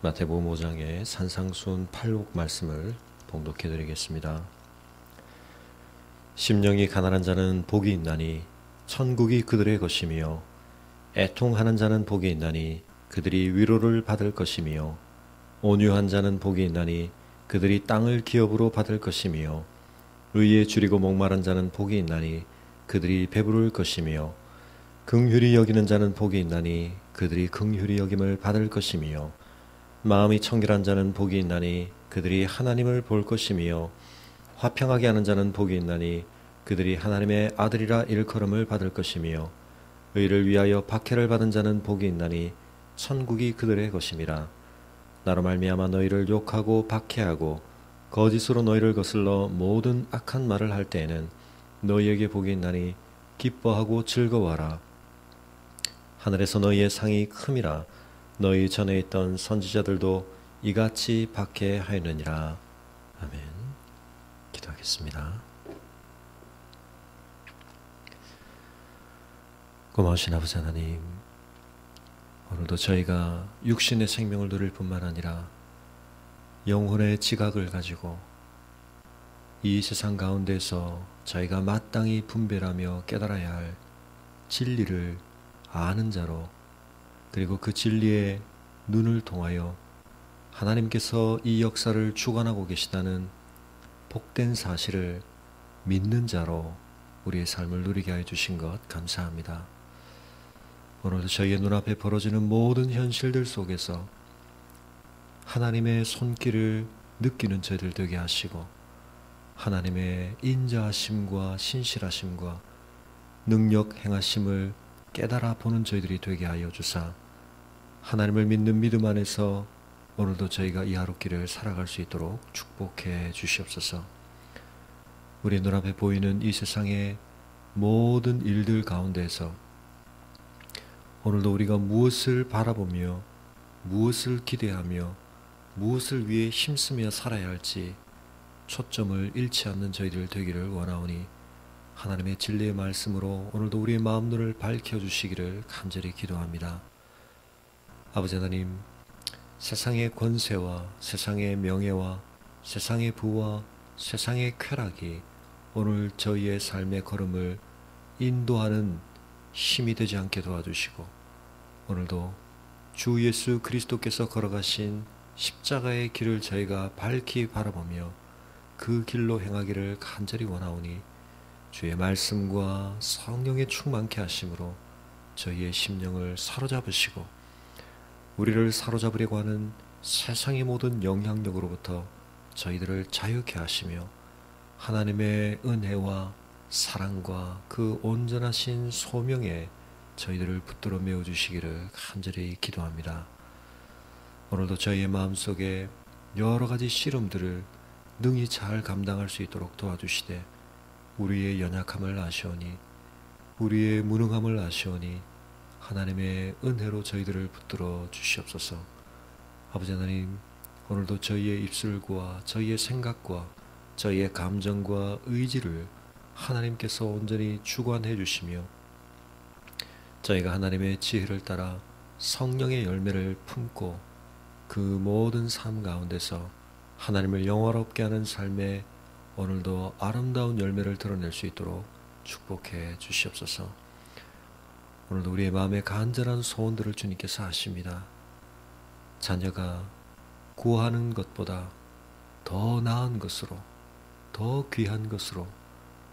마태복음 5장의 산상수훈 8복 말씀을 봉독해 드리겠습니다. 심령이 가난한 자는 복이 있나니 천국이 그들의 것이며, 애통하는 자는 복이 있나니 그들이 위로를 받을 것이며, 온유한 자는 복이 있나니 그들이 땅을 기업으로 받을 것이며, 의에 줄이고 목마른 자는 복이 있나니 그들이 배부를 것이며, 긍휼히 여기는 자는 복이 있나니 그들이 긍휼히 여김을 받을 것이며, 마음이 청결한 자는 복이 있나니 그들이 하나님을 볼 것이며, 화평하게 하는 자는 복이 있나니 그들이 하나님의 아들이라 일컬음을 받을 것이며, 의를 위하여 박해를 받은 자는 복이 있나니 천국이 그들의 것임이라. 나로 말미암아 너희를 욕하고 박해하고 거짓으로 너희를 거슬러 모든 악한 말을 할 때에는 너희에게 복이 있나니 기뻐하고 즐거워하라. 하늘에서 너희의 상이 큼이라. 너희 전에 있던 선지자들도 이같이 박해하였느니라. 아멘. 기도하겠습니다. 고마우신 아버지 하나님, 오늘도 저희가 육신의 생명을 누릴 뿐만 아니라 영혼의 지각을 가지고 이 세상 가운데서 저희가 마땅히 분별하며 깨달아야 할 진리를 아는 자로, 그리고 그 진리의 눈을 통하여 하나님께서 이 역사를 주관하고 계시다는 복된 사실을 믿는 자로 우리의 삶을 누리게 해 주신 것 감사합니다. 오늘도 저희의 눈앞에 벌어지는 모든 현실들 속에서 하나님의 손길을 느끼는 저희들 되게 하시고, 하나님의 인자하심과 신실하심과 능력 행하심을 깨달아 보는 저희들이 되게 하여 주사, 하나님을 믿는 믿음 안에서 오늘도 저희가 이 하루길을 살아갈 수 있도록 축복해 주시옵소서. 우리 눈앞에 보이는 이 세상의 모든 일들 가운데서 오늘도 우리가 무엇을 바라보며 무엇을 기대하며 무엇을 위해 힘쓰며 살아야 할지 초점을 잃지 않는 저희들 되기를 원하오니, 하나님의 진리의 말씀으로 오늘도 우리의 마음눈을 밝혀주시기를 간절히 기도합니다. 아버지 하나님, 세상의 권세와 세상의 명예와 세상의 부와 세상의 쾌락이 오늘 저희의 삶의 걸음을 인도하는 힘이 되지 않게 도와주시고, 오늘도 주 예수 그리스도께서 걸어가신 십자가의 길을 저희가 밝히 바라보며 그 길로 행하기를 간절히 원하오니, 주의 말씀과 성령의 충만케 하심으로 저희의 심령을 사로잡으시고, 우리를 사로잡으려고 하는 세상의 모든 영향력으로부터 저희들을 자유케 하시며, 하나님의 은혜와 사랑과 그 온전하신 소명에 저희들을 붙들어 메워주시기를 간절히 기도합니다. 오늘도 저희의 마음속에 여러 가지 시름들을 능히 잘 감당할 수 있도록 도와주시되, 우리의 연약함을 아시오니, 우리의 무능함을 아시오니 하나님의 은혜로 저희들을 붙들어 주시옵소서. 아버지 하나님, 오늘도 저희의 입술과 저희의 생각과 저희의 감정과 의지를 하나님께서 온전히 주관해 주시며, 저희가 하나님의 지혜를 따라 성령의 열매를 품고 그 모든 삶 가운데서 하나님을 영화롭게 하는 삶에 오늘도 아름다운 열매를 드러낼 수 있도록 축복해 주시옵소서. 오늘도 우리의 마음에 간절한 소원들을 주님께서 아십니다. 자녀가 구하는 것보다 더 나은 것으로, 더 귀한 것으로,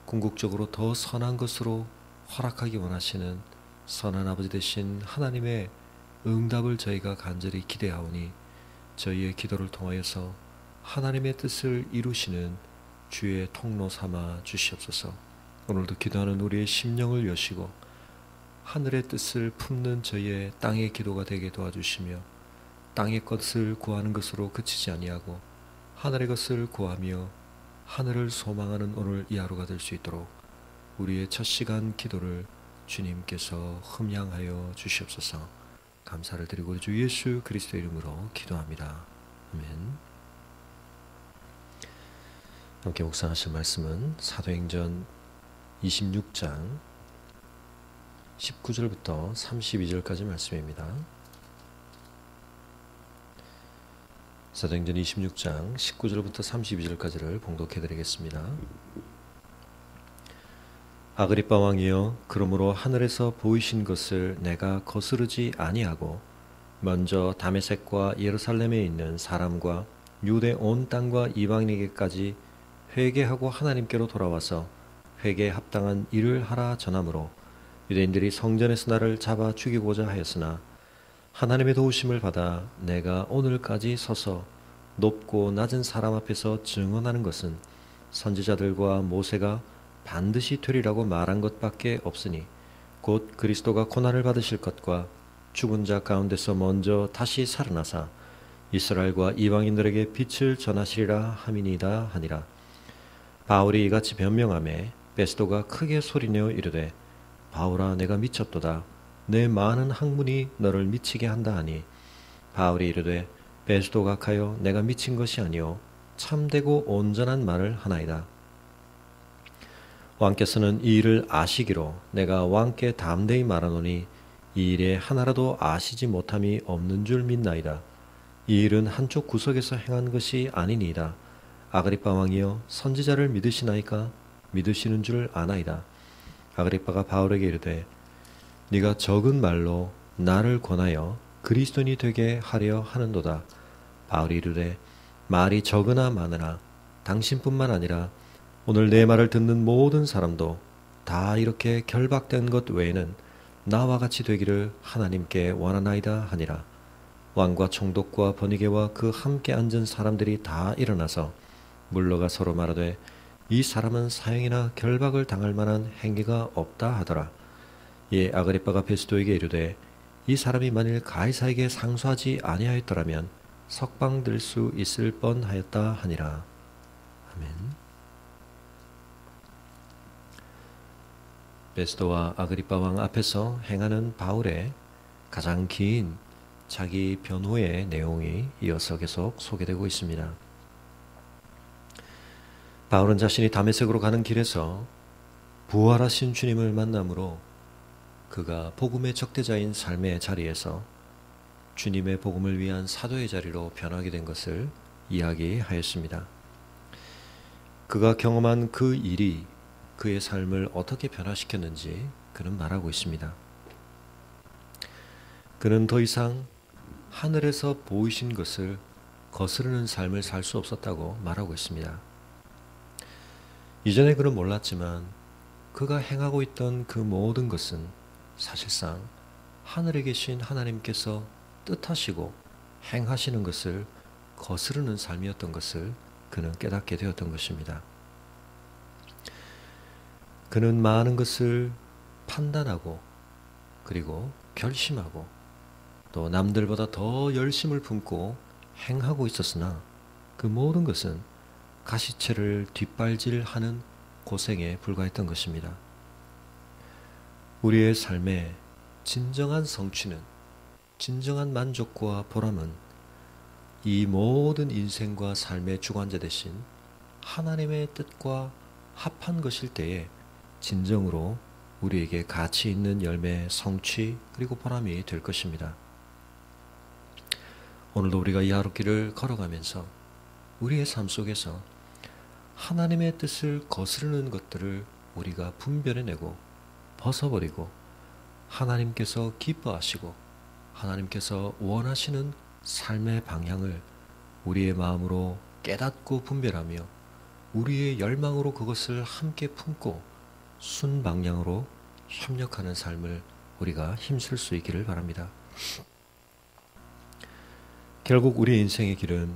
궁극적으로 더 선한 것으로 허락하기 원하시는 선한 아버지 되신 하나님의 응답을 저희가 간절히 기대하오니, 저희의 기도를 통하여서 하나님의 뜻을 이루시는 주의 통로 삼아 주시옵소서. 오늘도 기도하는 우리의 심령을 여시고 하늘의 뜻을 품는 저희의 땅의 기도가 되게 도와주시며, 땅의 것을 구하는 것으로 그치지 아니하고 하늘의 것을 구하며 하늘을 소망하는 오늘 이 하루가 될 수 있도록 우리의 첫 시간 기도를 주님께서 흠양하여 주시옵소서. 감사를 드리고 주 예수 그리스도의 이름으로 기도합니다. 아멘. 함께 묵상하실 말씀은 사도행전 26장 19절부터 32절까지 말씀입니다. 사도행전 26장 19절부터 32절까지를 봉독해 드리겠습니다. 아그리빠 왕이여, 그러므로 하늘에서 보이신 것을 내가 거스르지 아니하고 먼저 다메섹과 예루살렘에 있는 사람과 유대 온 땅과 이방인에게까지 회개하고 하나님께로 돌아와서 회개에 합당한 일을 하라 전하므로 유대인들이 성전에서 나를 잡아 죽이고자 하였으나 하나님의 도우심을 받아 내가 오늘까지 서서 높고 낮은 사람 앞에서 증언하는 것은 선지자들과 모세가 반드시 되리라고 말한 것밖에 없으니 곧 그리스도가 고난을 받으실 것과 죽은 자 가운데서 먼저 다시 살아나사 이스라엘과 이방인들에게 빛을 전하시리라 함이니이다 하니라. 바울이 이같이 변명하매 베스도가 크게 소리내어 이르되 바울아, 내가 미쳤도다. 내 많은 학문이 너를 미치게 한다 하니 바울이 이르되 베스도 각하여, 내가 미친 것이 아니요 참되고 온전한 말을 하나이다. 왕께서는 이 일을 아시기로 내가 왕께 담대히 말하노니 이 일에 하나라도 아시지 못함이 없는 줄 믿나이다. 이 일은 한쪽 구석에서 행한 것이 아니니이다. 아그리빠 왕이여, 선지자를 믿으시나이까? 믿으시는 줄 아나이다. 아그리빠가 바울에게 이르되 네가 적은 말로 나를 권하여 그리스도인이 되게 하려 하는도다. 바울이 이르되 말이 적으나 많으나 당신뿐만 아니라 오늘 내 말을 듣는 모든 사람도 다 이렇게 결박된 것 외에는 나와 같이 되기를 하나님께 원하나이다 하니라. 왕과 총독과 번이게와 그 함께 앉은 사람들이 다 일어나서 물러가 서로 말하되 이 사람은 사형이나 결박을 당할 만한 행위가 없다 하더라. 이에 아그리빠가 베스도에게 이르되 이 사람이 만일 가이사에게 상소하지 아니하였더라면 석방될 수 있을 뻔하였다 하니라. 아멘. 베스도와 아그리빠 왕 앞에서 행하는 바울의 가장 긴 자기 변호의 내용이 이어서 계속 소개되고 있습니다. 바울은 자신이 다메섹으로 가는 길에서 부활하신 주님을 만남으로 그가 복음의 적대자인 삶의 자리에서 주님의 복음을 위한 사도의 자리로 변하게 된 것을 이야기하였습니다. 그가 경험한 그 일이 그의 삶을 어떻게 변화시켰는지 그는 말하고 있습니다. 그는 더 이상 하늘에서 보이신 것을 거스르는 삶을 살 수 없었다고 말하고 있습니다. 이전에 그는 몰랐지만 그가 행하고 있던 그 모든 것은 사실상 하늘에 계신 하나님께서 뜻하시고 행하시는 것을 거스르는 삶이었던 것을 그는 깨닫게 되었던 것입니다. 그는 많은 것을 판단하고 그리고 결심하고 또 남들보다 더 열심을 품고 행하고 있었으나 그 모든 것은 가시체를 뒷발질하는 고생에 불과했던 것입니다. 우리의 삶의 진정한 성취는, 진정한 만족과 보람은 이 모든 인생과 삶의 주관자 되신 하나님의 뜻과 합한 것일 때에 진정으로 우리에게 가치 있는 열매, 성취 그리고 보람이 될 것입니다. 오늘도 우리가 이 하루길을 걸어가면서 우리의 삶 속에서 하나님의 뜻을 거스르는 것들을 우리가 분별해내고 벗어버리고 하나님께서 기뻐하시고 하나님께서 원하시는 삶의 방향을 우리의 마음으로 깨닫고 분별하며 우리의 열망으로 그것을 함께 품고 순방향으로 협력하는 삶을 우리가 힘쓸 수 있기를 바랍니다. 결국 우리의 인생의 길은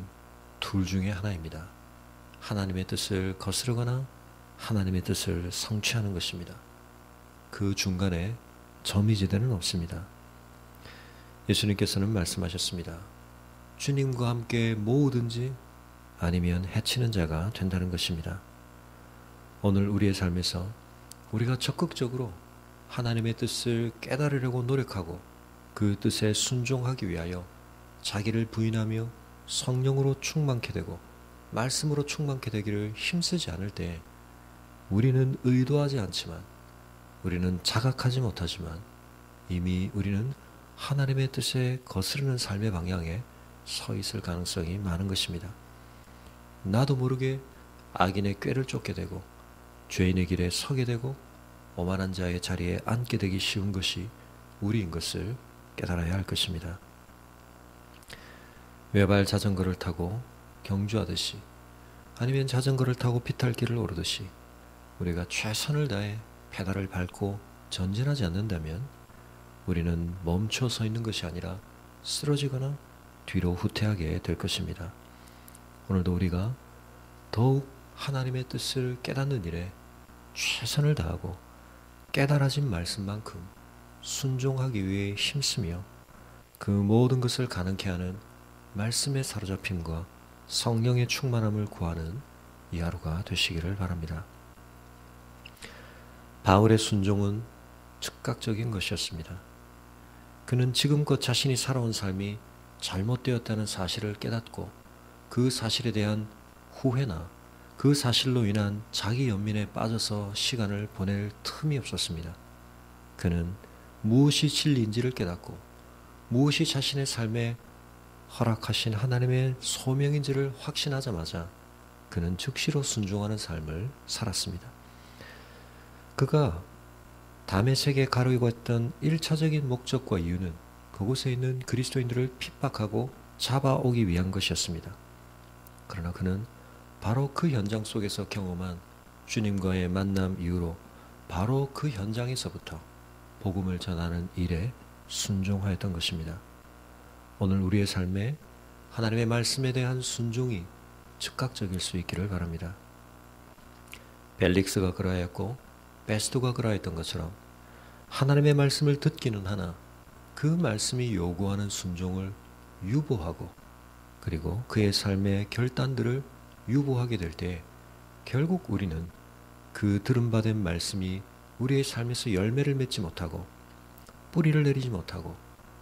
둘 중에 하나입니다. 하나님의 뜻을 거스르거나 하나님의 뜻을 성취하는 것입니다. 그 중간에 점이지대는 없습니다. 예수님께서는 말씀하셨습니다. 주님과 함께 모으든지 아니면 해치는 자가 된다는 것입니다. 오늘 우리의 삶에서 우리가 적극적으로 하나님의 뜻을 깨달으려고 노력하고 그 뜻에 순종하기 위하여 자기를 부인하며 성령으로 충만케 되고 말씀으로 충만케 되기를 힘쓰지 않을 때 우리는 의도하지 않지만 우리는 자각하지 못하지만 이미 우리는 하나님의 뜻에 거스르는 삶의 방향에 서 있을 가능성이 많은 것입니다. 나도 모르게 악인의 꾀를 쫓게 되고 죄인의 길에 서게 되고 오만한 자의 자리에 앉게 되기 쉬운 것이 우리인 것을 깨달아야 할 것입니다. 외발 자전거를 타고 경주하듯이 아니면 자전거를 타고 비탈길을 오르듯이 우리가 최선을 다해 페달을 밟고 전진하지 않는다면 우리는 멈춰 서 있는 것이 아니라 쓰러지거나 뒤로 후퇴하게 될 것입니다. 오늘도 우리가 더욱 하나님의 뜻을 깨닫는 일에 최선을 다하고 깨달아진 말씀만큼 순종하기 위해 힘쓰며 그 모든 것을 가능케 하는 말씀의 사로잡힘과 성령의 충만함을 구하는 이 하루가 되시기를 바랍니다. 바울의 순종은 즉각적인 것이었습니다. 그는 지금껏 자신이 살아온 삶이 잘못되었다는 사실을 깨닫고 그 사실에 대한 후회나 그 사실로 인한 자기 연민에 빠져서 시간을 보낼 틈이 없었습니다. 그는 무엇이 진리인지를 깨닫고 무엇이 자신의 삶에 허락하신 하나님의 소명인지를 확신하자마자 그는 즉시로 순종하는 삶을 살았습니다. 그가 다메섹에 가려고 했던 1차적인 목적과 이유는 그곳에 있는 그리스도인들을 핍박하고 잡아오기 위한 것이었습니다. 그러나 그는 바로 그 현장 속에서 경험한 주님과의 만남 이후로 바로 그 현장에서부터 복음을 전하는 일에 순종하였던 것입니다. 오늘 우리의 삶에 하나님의 말씀에 대한 순종이 즉각적일 수 있기를 바랍니다. 벨릭스가 그러하였고 베스도가 그러하였던 것처럼 하나님의 말씀을 듣기는 하나 그 말씀이 요구하는 순종을 유보하고 그리고 그의 삶의 결단들을 유보하게 될 때 결국 우리는 그 들음받은 말씀이 우리의 삶에서 열매를 맺지 못하고 뿌리를 내리지 못하고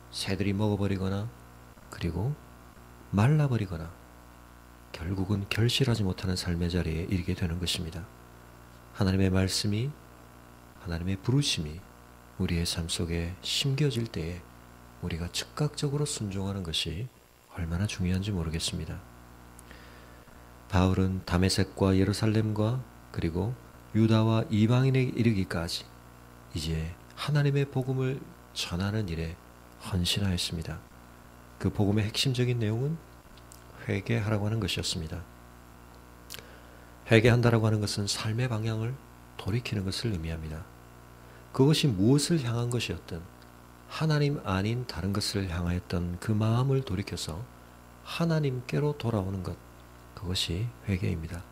새들이 먹어버리거나 그리고 말라버리거나 결국은 결실하지 못하는 삶의 자리에 이르게 되는 것입니다. 하나님의 말씀이 하나님의 부르심이 우리의 삶 속에 심겨질 때에 우리가 즉각적으로 순종하는 것이 얼마나 중요한지 모르겠습니다. 바울은 다메섹과 예루살렘과 그리고 유다와 이방인에 이르기까지 이제 하나님의 복음을 전하는 일에 헌신하였습니다. 그 복음의 핵심적인 내용은 회개하라고 하는 것이었습니다. 회개한다라고 하는 것은 삶의 방향을 돌이키는 것을 의미합니다. 그것이 무엇을 향한 것이었든 하나님 아닌 다른 것을 향하였던 그 마음을 돌이켜서 하나님께로 돌아오는 것, 그것이 회개입니다.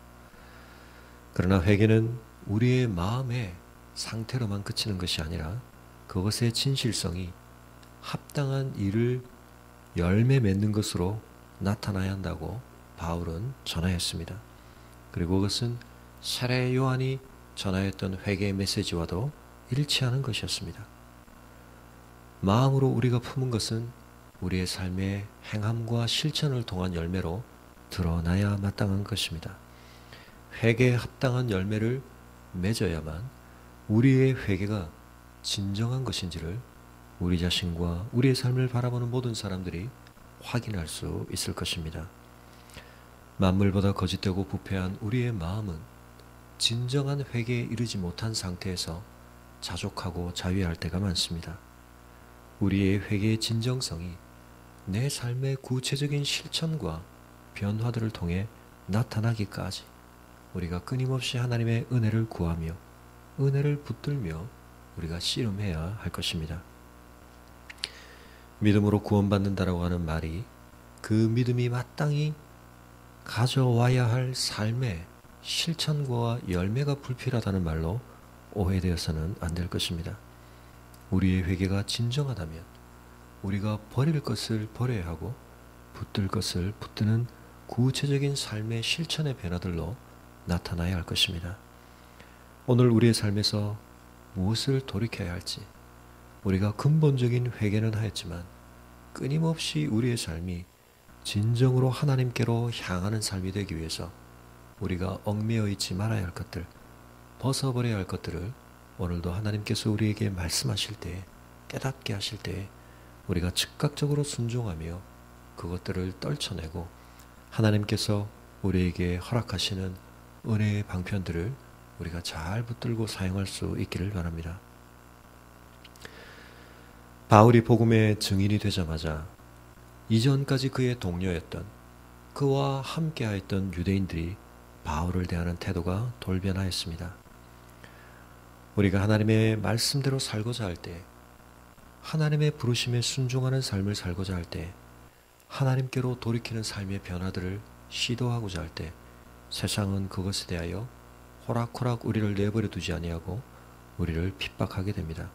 그러나 회개는 우리의 마음의 상태로만 그치는 것이 아니라 그것의 진실성이 합당한 일을 열매 맺는 것으로 나타나야 한다고 바울은 전하였습니다. 그리고 그것은 세례 요한이 전하였던 회개의 메시지와도 일치하는 것이었습니다. 마음으로 우리가 품은 것은 우리의 삶의 행함과 실천을 통한 열매로 드러나야 마땅한 것입니다. 회개에 합당한 열매를 맺어야만 우리의 회개가 진정한 것인지를 우리 자신과 우리의 삶을 바라보는 모든 사람들이 확인할 수 있을 것입니다. 만물보다 거짓되고 부패한 우리의 마음은 진정한 회개에 이르지 못한 상태에서 자족하고 자위할 때가 많습니다. 우리의 회개의 진정성이 내 삶의 구체적인 실천과 변화들을 통해 나타나기까지 우리가 끊임없이 하나님의 은혜를 구하며 은혜를 붙들며 우리가 씨름해야 할 것입니다. 믿음으로 구원받는다라고 하는 말이 그 믿음이 마땅히 가져와야 할 삶의 실천과 열매가 불필요하다는 말로 오해되어서는 안 될 것입니다. 우리의 회개가 진정하다면 우리가 버릴 것을 버려야 하고 붙들 것을 붙드는 구체적인 삶의 실천의 변화들로 나타나야 할 것입니다. 오늘 우리의 삶에서 무엇을 돌이켜야 할지 우리가 근본적인 회개는 하였지만 끊임없이 우리의 삶이 진정으로 하나님께로 향하는 삶이 되기 위해서 우리가 얽매여 있지 말아야 할 것들, 벗어버려야 할 것들을 오늘도 하나님께서 우리에게 말씀하실 때, 깨닫게 하실 때 우리가 즉각적으로 순종하며 그것들을 떨쳐내고 하나님께서 우리에게 허락하시는 은혜의 방편들을 우리가 잘 붙들고 사용할 수 있기를 바랍니다. 바울이 복음의 증인이 되자마자 이전까지 그의 동료였던, 그와 함께하였던 유대인들이 바울을 대하는 태도가 돌변하였습니다. 우리가 하나님의 말씀대로 살고자 할 때, 하나님의 부르심에 순종하는 삶을 살고자 할 때, 하나님께로 돌이키는 삶의 변화들을 시도하고자 할 때 세상은 그것에 대하여 호락호락 우리를 내버려 두지 아니하고 우리를 핍박하게 됩니다.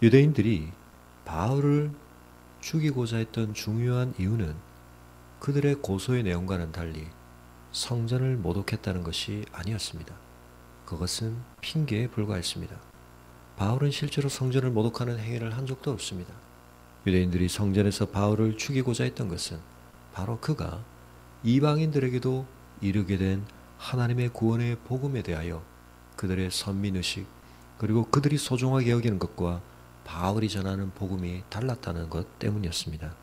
유대인들이 바울을 죽이고자 했던 중요한 이유는 그들의 고소의 내용과는 달리 성전을 모독했다는 것이 아니었습니다. 그것은 핑계에 불과했습니다. 바울은 실제로 성전을 모독하는 행위를 한 적도 없습니다. 유대인들이 성전에서 바울을 죽이고자 했던 것은 바로 그가 이방인들에게도 이르게 된 하나님의 구원의 복음에 대하여 그들의 선민의식, 그리고 그들이 소중하게 여기는 것과 바울이 전하는 복음이 달랐다는 것 때문이었습니다.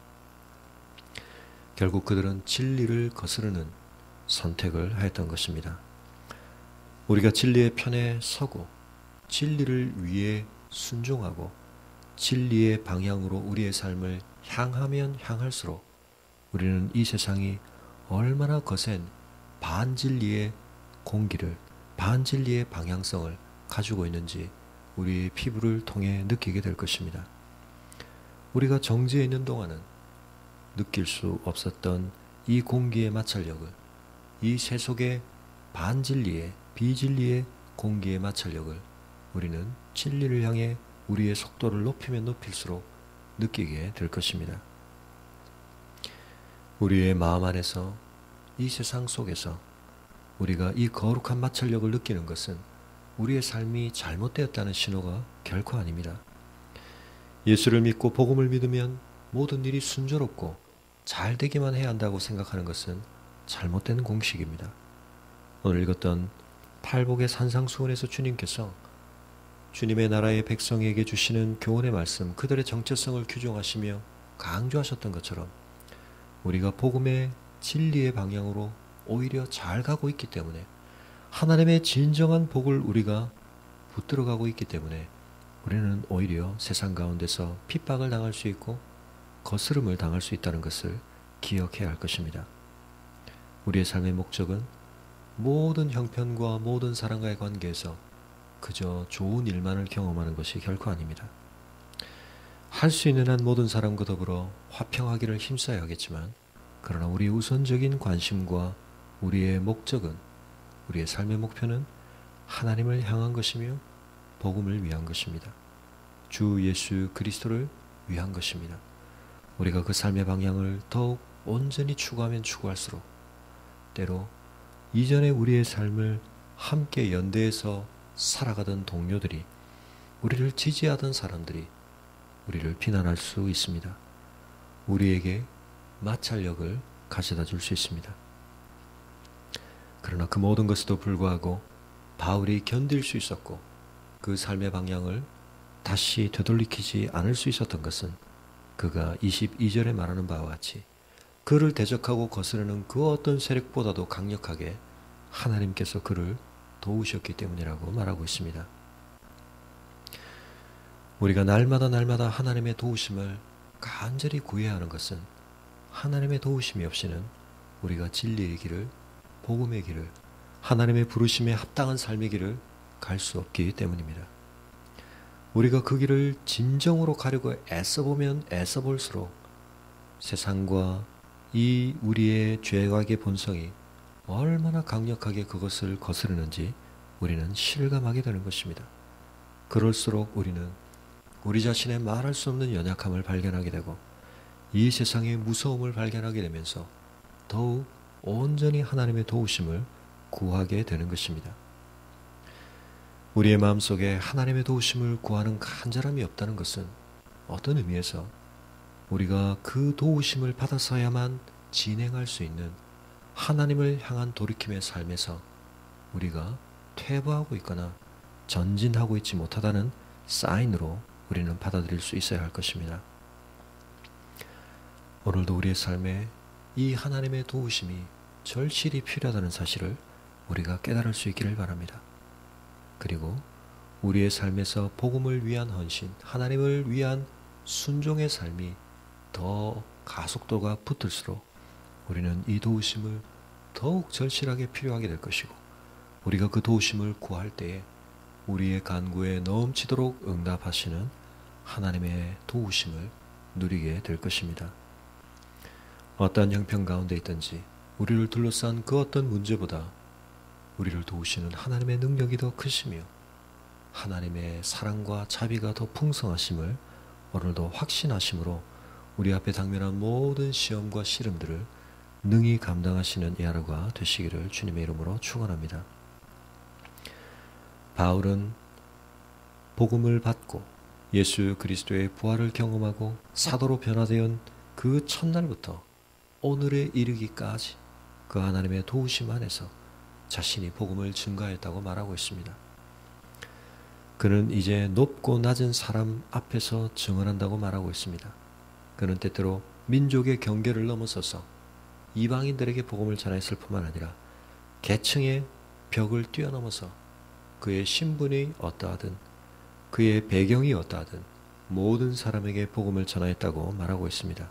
결국 그들은 진리를 거스르는 선택을 하였던 것입니다. 우리가 진리의 편에 서고 진리를 위해 순종하고 진리의 방향으로 우리의 삶을 향하면 향할수록 우리는 이 세상이 얼마나 거센 반진리의 공기를, 반진리의 방향성을 가지고 있는지 우리의 피부를 통해 느끼게 될 것입니다. 우리가 정지해 있는 동안은 느낄 수 없었던 이 공기의 마찰력을, 이 세속의 반진리의, 비진리의 공기의 마찰력을 우리는 진리를 향해 우리의 속도를 높이면 높일수록 느끼게 될 것입니다. 우리의 마음 안에서, 이 세상 속에서 우리가 이 거룩한 마찰력을 느끼는 것은 우리의 삶이 잘못되었다는 신호가 결코 아닙니다. 예수를 믿고 복음을 믿으면 모든 일이 순조롭고 잘 되기만 해야 한다고 생각하는 것은 잘못된 공식입니다. 오늘 읽었던 팔복의 산상수훈에서 주님께서 주님의 나라의 백성에게 주시는 교훈의 말씀, 그들의 정체성을 규정하시며 강조하셨던 것처럼 우리가 복음의 진리의 방향으로 오히려 잘 가고 있기 때문에, 하나님의 진정한 복을 우리가 붙들어가고 있기 때문에 우리는 오히려 세상 가운데서 핍박을 당할 수 있고 거스름을 당할 수 있다는 것을 기억해야 할 것입니다. 우리의 삶의 목적은 모든 형편과 모든 사람과의 관계에서 그저 좋은 일만을 경험하는 것이 결코 아닙니다. 할 수 있는 한 모든 사람과 더불어 화평하기를 힘써야 하겠지만, 그러나 우리의 우선적인 관심과 우리의 목적은, 우리의 삶의 목표는 하나님을 향한 것이며 복음을 위한 것입니다. 주 예수 그리스도를 위한 것입니다. 우리가 그 삶의 방향을 더욱 온전히 추구하면 추구할수록 때로 이전에 우리의 삶을 함께 연대해서 살아가던 동료들이, 우리를 지지하던 사람들이 우리를 비난할 수 있습니다. 우리에게 마찰력을 가져다 줄 수 있습니다. 그러나 그 모든 것에도 불구하고 바울이 견딜 수 있었고 그 삶의 방향을 다시 되돌리키지 않을 수 있었던 것은 그가 22절에 말하는 바와 같이 그를 대적하고 거스르는 그 어떤 세력보다도 강력하게 하나님께서 그를 도우셨기 때문이라고 말하고 있습니다. 우리가 날마다 하나님의 도우심을 간절히 구해야 하는 것은 하나님의 도우심이 없이는 우리가 진리의 길을, 복음의 길을, 하나님의 부르심에 합당한 삶의 길을 갈 수 없기 때문입니다. 우리가 그 길을 진정으로 가려고 애써보면 애써볼수록 세상과 이 우리의 죄악의 본성이 얼마나 강력하게 그것을 거스르는지 우리는 실감하게 되는 것입니다. 그럴수록 우리는 우리 자신의 말할 수 없는 연약함을 발견하게 되고 이 세상의 무서움을 발견하게 되면서 더욱 온전히 하나님의 도우심을 구하게 되는 것입니다. 우리의 마음속에 하나님의 도우심을 구하는 간절함이 없다는 것은 어떤 의미에서 우리가 그 도우심을 받아서야만 진행할 수 있는 하나님을 향한 돌이킴의 삶에서 우리가 퇴보하고 있거나 전진하고 있지 못하다는 사인으로 우리는 받아들일 수 있어야 할 것입니다. 오늘도 우리의 삶에 이 하나님의 도우심이 절실히 필요하다는 사실을 우리가 깨달을 수 있기를 바랍니다. 그리고 우리의 삶에서 복음을 위한 헌신, 하나님을 위한 순종의 삶이 더 가속도가 붙을수록 우리는 이 도우심을 더욱 절실하게 필요하게 될 것이고, 우리가 그 도우심을 구할 때에 우리의 간구에 넘치도록 응답하시는 하나님의 도우심을 누리게 될 것입니다. 어떠한 형편 가운데 있든지 우리를 둘러싼 그 어떤 문제보다 우리를 도우시는 하나님의 능력이 더 크시며 하나님의 사랑과 자비가 더 풍성하심을 오늘도 확신하심으로 우리 앞에 당면한 모든 시험과 시름들을 능히 감당하시는 이 하루가 되시기를 주님의 이름으로 축원합니다. 바울은 복음을 받고 예수 그리스도의 부활을 경험하고 사도로 변화된 그 첫날부터 오늘에 이르기까지 그 하나님의 도우심 안에서 자신이 복음을 증거했다고 말하고 있습니다. 그는 이제 높고 낮은 사람 앞에서 증언한다고 말하고 있습니다. 그는 때때로 민족의 경계를 넘어서서 이방인들에게 복음을 전했을 뿐만 아니라 계층의 벽을 뛰어넘어서 그의 신분이 어떠하든 그의 배경이 어떠하든 모든 사람에게 복음을 전하였다고 말하고 있습니다.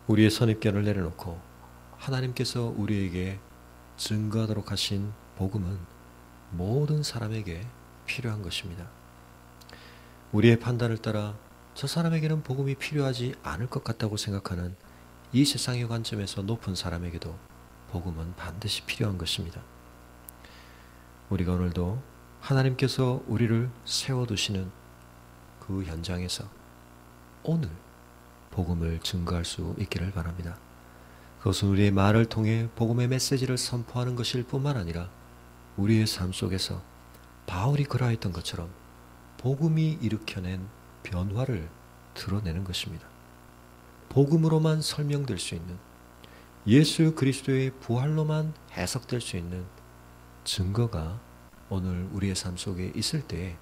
우리의 선입견을 내려놓고 하나님께서 우리에게 증거하도록 하신 복음은 모든 사람에게 필요한 것입니다. 우리의 판단을 따라 저 사람에게는 복음이 필요하지 않을 것 같다고 생각하는 이 세상의 관점에서 높은 사람에게도 복음은 반드시 필요한 것입니다. 우리가 오늘도 하나님께서 우리를 세워두시는 그 현장에서 오늘 복음을 증거할 수 있기를 바랍니다. 그것은 우리의 말을 통해 복음의 메시지를 선포하는 것일 뿐만 아니라 우리의 삶 속에서 바울이 그러했던 것처럼 복음이 일으켜낸 변화를 드러내는 것입니다. 복음으로만 설명될 수 있는, 예수 그리스도의 부활로만 해석될 수 있는 증거가 오늘 우리의 삶 속에 있을 때에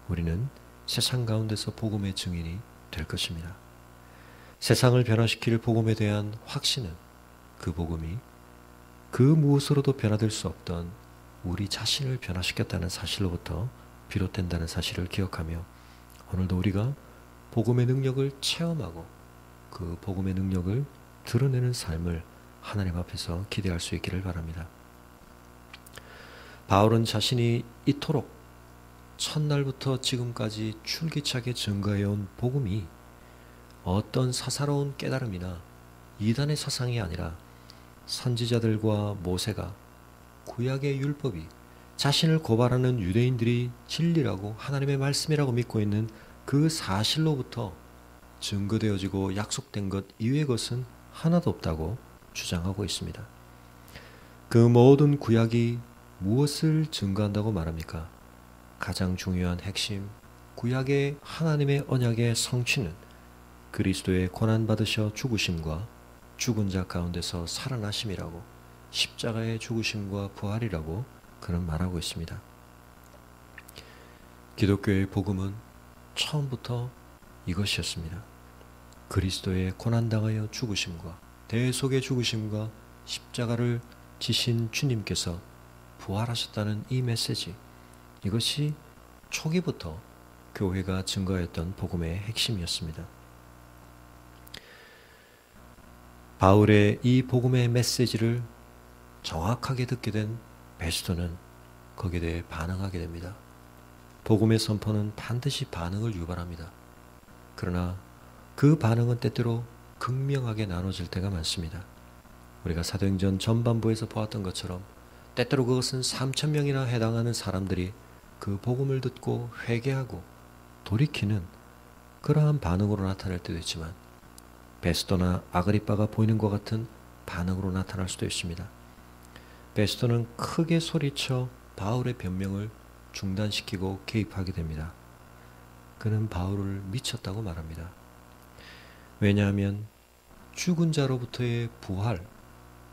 우리는 세상 가운데서 복음의 증인이 될 것입니다. 세상을 변화시킬 복음에 대한 확신은 그 복음이 그 무엇으로도 변화될 수 없던 우리 자신을 변화시켰다는 사실로부터 비롯된다는 사실을 기억하며 오늘도 우리가 복음의 능력을 체험하고 그 복음의 능력을 드러내는 삶을 하나님 앞에서 기대할 수 있기를 바랍니다. 바울은 자신이 이토록 첫날부터 지금까지 줄기차게 증거해온 복음이 어떤 사사로운 깨달음이나 이단의 사상이 아니라 선지자들과 모세가 구약의 율법이 자신을 고발하는 유대인들이 진리라고 하나님의 말씀이라고 믿고 있는 그 사실로부터 증거되어지고 약속된 것 이외의 것은 하나도 없다고 주장하고 있습니다. 그 모든 구약이 무엇을 증거한다고 말합니까? 가장 중요한 핵심, 구약의 하나님의 언약의 성취는 그리스도의 고난받으셔 죽으심과 죽은 자 가운데서 살아나심이라고, 십자가의 죽으심과 부활이라고 그는 말하고 있습니다. 기독교의 복음은 처음부터 이것이었습니다. 그리스도의 고난당하여 죽으심과 대속의 죽으심과 십자가를 지신 주님께서 부활하셨다는 이 메시지, 이것이 초기부터 교회가 증거했던 복음의 핵심이었습니다. 바울의 이 복음의 메시지를 정확하게 듣게 된 베스도는 거기에 대해 반응하게 됩니다. 복음의 선포는 반드시 반응을 유발합니다. 그러나 그 반응은 때때로 극명하게 나눠질 때가 많습니다. 우리가 사도행전 전반부에서 보았던 것처럼 때때로 그것은 3,000명이나 해당하는 사람들이 그 복음을 듣고 회개하고 돌이키는 그러한 반응으로 나타날 때도 있지만 베스도나 아그리빠가 보이는 것 같은 반응으로 나타날 수도 있습니다. 베스도는 크게 소리쳐 바울의 변명을 중단시키고 개입하게 됩니다. 그는 바울을 미쳤다고 말합니다. 왜냐하면 죽은 자로부터의 부활,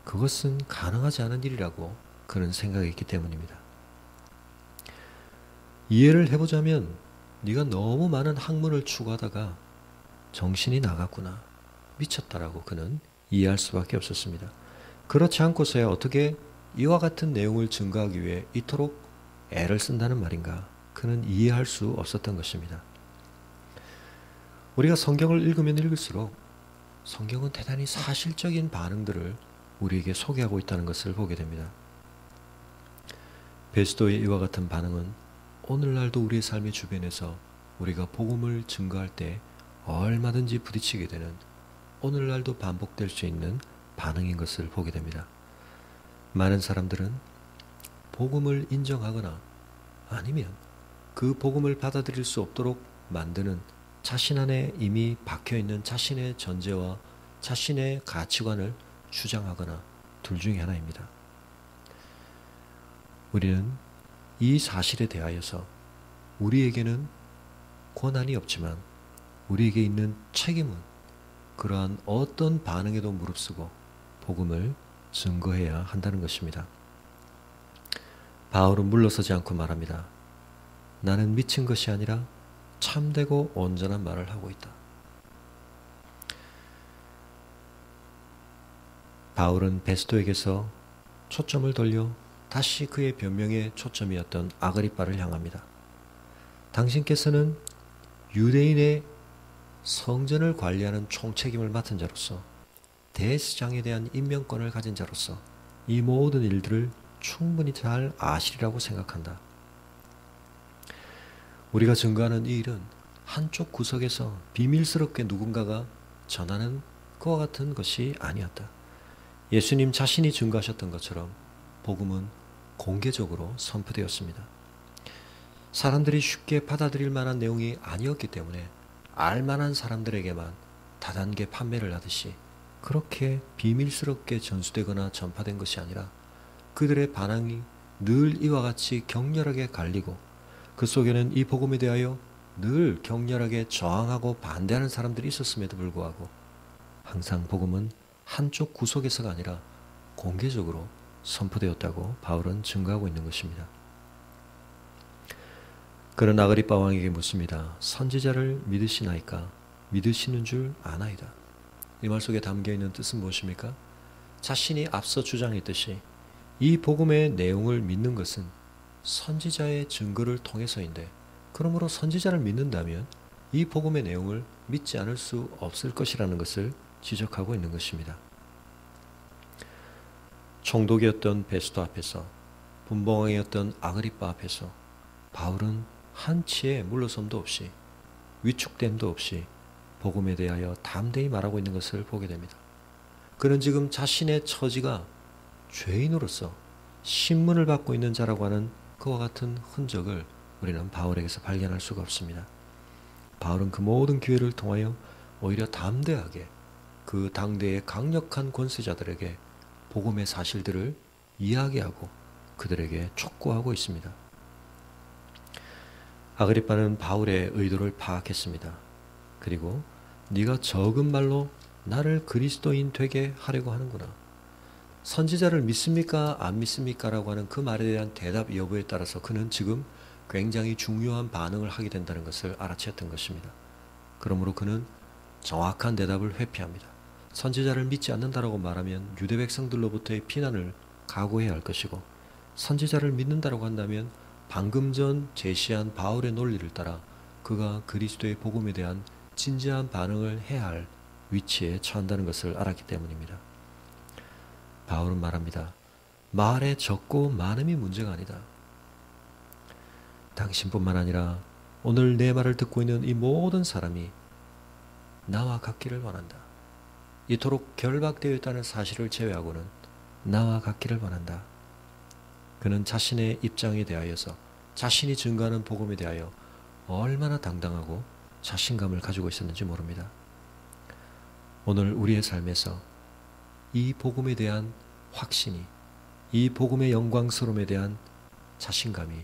그것은 가능하지 않은 일이라고 그는 생각했기 때문입니다. 이해를 해보자면 네가 너무 많은 학문을 추구하다가 정신이 나갔구나, 미쳤다라고 그는 이해할 수밖에 없었습니다. 그렇지 않고서야 어떻게 이와 같은 내용을 증거하기 위해 이토록 애를 쓴다는 말인가, 그는 이해할 수 없었던 것입니다. 우리가 성경을 읽으면 읽을수록 성경은 대단히 사실적인 반응들을 우리에게 소개하고 있다는 것을 보게 됩니다. 베스도의 이와 같은 반응은 오늘날도 우리의 삶의 주변에서 우리가 복음을 증거할 때 얼마든지 부딪히게 되는, 오늘날도 반복될 수 있는 반응인 것을 보게 됩니다. 많은 사람들은 복음을 인정하거나 아니면 그 복음을 받아들일 수 없도록 만드는 자신 안에 이미 박혀있는 자신의 전제와 자신의 가치관을 주장하거나 둘 중에 하나입니다. 우리는 이 사실에 대하여서 우리에게는 권한이 없지만 우리에게 있는 책임은 그러한 어떤 반응에도 무릅쓰고 복음을 증거해야 한다는 것입니다. 바울은 물러서지 않고 말합니다. 나는 미친 것이 아니라 참되고 온전한 말을 하고 있다. 바울은 베스도에게서 초점을 돌려 다시 그의 변명의 초점이었던 아그리빠를 향합니다. 당신께서는 유대인의 성전을 관리하는 총책임을 맡은 자로서, 대제사장에 대한 임명권을 가진 자로서 이 모든 일들을 충분히 잘 아시리라고 생각한다. 우리가 증거하는 이 일은 한쪽 구석에서 비밀스럽게 누군가가 전하는 그와 같은 것이 아니었다. 예수님 자신이 증거하셨던 것처럼 복음은 공개적으로 선포되었습니다. 사람들이 쉽게 받아들일 만한 내용이 아니었기 때문에 알만한 사람들에게만 다단계 판매를 하듯이 그렇게 비밀스럽게 전수되거나 전파된 것이 아니라 그들의 반응이 늘 이와 같이 격렬하게 갈리고 그 속에는 이 복음에 대하여 늘 격렬하게 저항하고 반대하는 사람들이 있었음에도 불구하고 항상 복음은 한쪽 구석에서가 아니라 공개적으로 선포되었다고 바울은 증거하고 있는 것입니다. 그는 아그리빠 왕에게 묻습니다. 선지자를 믿으시나이까? 믿으시는 줄 아나이다. 이 말 속에 담겨있는 뜻은 무엇입니까? 자신이 앞서 주장했듯이 이 복음의 내용을 믿는 것은 선지자의 증거를 통해서인데, 그러므로 선지자를 믿는다면 이 복음의 내용을 믿지 않을 수 없을 것이라는 것을 지적하고 있는 것입니다. 총독이었던 베스도 앞에서, 분봉왕이었던 아그리빠 앞에서 바울은 한치의 물러섬도 없이 위축됨도 없이 복음에 대하여 담대히 말하고 있는 것을 보게 됩니다. 그는 지금 자신의 처지가 죄인으로서 신문을 받고 있는 자라고 하는 그와 같은 흔적을 우리는 바울에게서 발견할 수가 없습니다. 바울은 그 모든 기회를 통하여 오히려 담대하게 그 당대의 강력한 권세자들에게 복음의 사실들을 이야기하고 그들에게 촉구하고 있습니다. 아그리빠는 바울의 의도를 파악했습니다. 그리고 네가 적은 말로 나를 그리스도인 되게 하려고 하는구나. 선지자를 믿습니까? 안 믿습니까? 라고 하는 그 말에 대한 대답 여부에 따라서 그는 지금 굉장히 중요한 반응을 하게 된다는 것을 알아채었던 것입니다. 그러므로 그는 정확한 대답을 회피합니다. 선지자를 믿지 않는다라고 말하면 유대 백성들로부터의 비난을 각오해야 할 것이고, 선지자를 믿는다라고 한다면 방금 전 제시한 바울의 논리를 따라 그가 그리스도의 복음에 대한 진지한 반응을 해야 할 위치에 처한다는 것을 알았기 때문입니다. 바울은 말합니다. 말에 적고 많음이 문제가 아니다. 당신뿐만 아니라 오늘 내 말을 듣고 있는 이 모든 사람이 나와 같기를 원한다. 이토록 결박되어 있다는 사실을 제외하고는 나와 같기를 원한다. 그는 자신의 입장에 대하여서, 자신이 증거하는 복음에 대하여 얼마나 당당하고 자신감을 가지고 있었는지 모릅니다. 오늘 우리의 삶에서 이 복음에 대한 확신이, 이 복음의 영광스러움에 대한 자신감이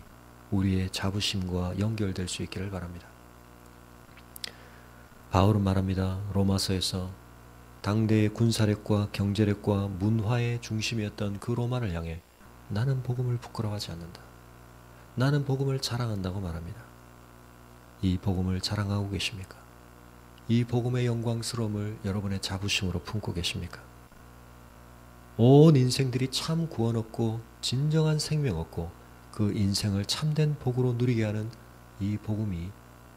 우리의 자부심과 연결될 수 있기를 바랍니다. 바울은 말합니다. 로마서에서 당대의 군사력과 경제력과 문화의 중심이었던 그 로마를 향해 나는 복음을 부끄러워하지 않는다. 나는 복음을 자랑한다고 말합니다. 이 복음을 자랑하고 계십니까? 이 복음의 영광스러움을 여러분의 자부심으로 품고 계십니까? 온 인생들이 참 구원 얻고 진정한 생명 얻고 그 인생을 참된 복으로 누리게 하는 이 복음이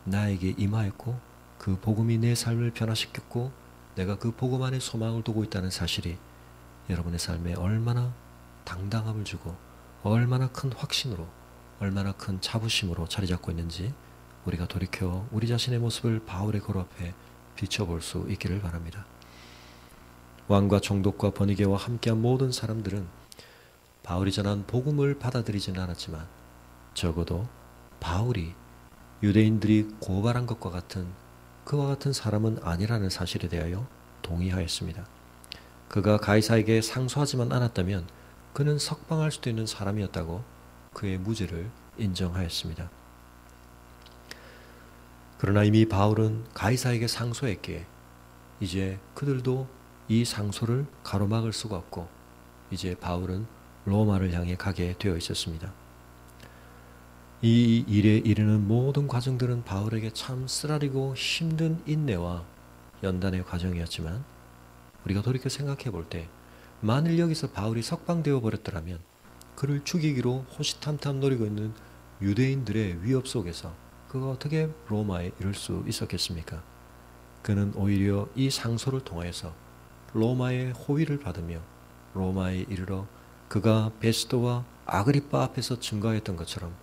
나에게 임하였고 그 복음이 내 삶을 변화시켰고 내가 그 복음 안에 소망을 두고 있다는 사실이 여러분의 삶에 얼마나 당당함을 주고 얼마나 큰 확신으로 얼마나 큰 자부심으로 자리 잡고 있는지 우리가 돌이켜 우리 자신의 모습을 바울의 거로 앞에 비춰볼 수 있기를 바랍니다. 왕과 총독과 버니게와 함께한 모든 사람들은 바울이 전한 복음을 받아들이지는 않았지만 적어도 바울이 유대인들이 고발한 것과 같은 그와 같은 사람은 아니라는 사실에 대하여 동의하였습니다. 그가 가이사에게 상소하지만 않았다면 그는 석방할 수도 있는 사람이었다고 그의 무죄를 인정하였습니다. 그러나 이미 바울은 가이사에게 상소했기에 이제 그들도 이 상소를 가로막을 수가 없고 이제 바울은 로마를 향해 가게 되어 있었습니다. 이 일에 이르는 모든 과정들은 바울에게 참 쓰라리고 힘든 인내와 연단의 과정이었지만 우리가 돌이켜 생각해 볼 때 만일 여기서 바울이 석방되어 버렸더라면 그를 죽이기로 호시탐탐 노리고 있는 유대인들의 위협 속에서 그가 어떻게 로마에 이를 수 있었겠습니까? 그는 오히려 이 상소를 통하여서 로마의 호의를 받으며 로마에 이르러 그가 베스도와 아그리빠 앞에서 증거했던 것처럼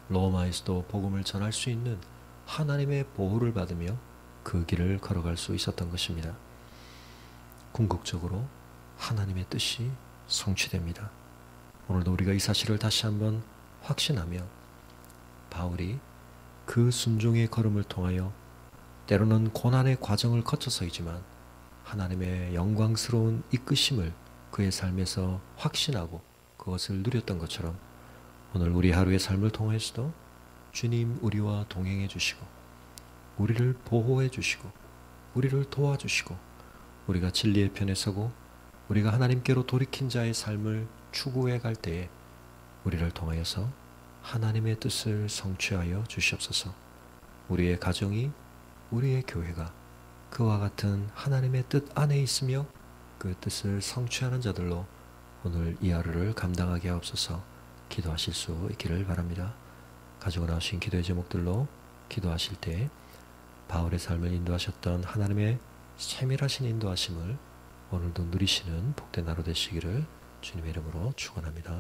로마에서도 복음을 전할 수 있는 하나님의 보호를 받으며 그 길을 걸어갈 수 있었던 것입니다. 궁극적으로 하나님의 뜻이 성취됩니다. 오늘도 우리가 이 사실을 다시 한번 확신하며 바울이 그 순종의 걸음을 통하여 때로는 고난의 과정을 거쳐서이지만 하나님의 영광스러운 이끄심을 그의 삶에서 확신하고 그것을 누렸던 것처럼 오늘 우리 하루의 삶을 통해서도 주님 우리와 동행해 주시고 우리를 보호해 주시고 우리를 도와주시고 우리가 진리의 편에 서고 우리가 하나님께로 돌이킨 자의 삶을 추구해 갈 때에 우리를 통하여서 하나님의 뜻을 성취하여 주시옵소서. 우리의 가정이 우리의 교회가 그와 같은 하나님의 뜻 안에 있으며 그 뜻을 성취하는 자들로 오늘 이 하루를 감당하게 하옵소서. 기도하실 수 있기를 바랍니다. 가지고 나오신 기도의 제목들로 기도하실 때 바울의 삶을 인도하셨던 하나님의 세밀하신 인도하심을 오늘도 누리시는 복된 하루 되시기를 주님의 이름으로 축원합니다.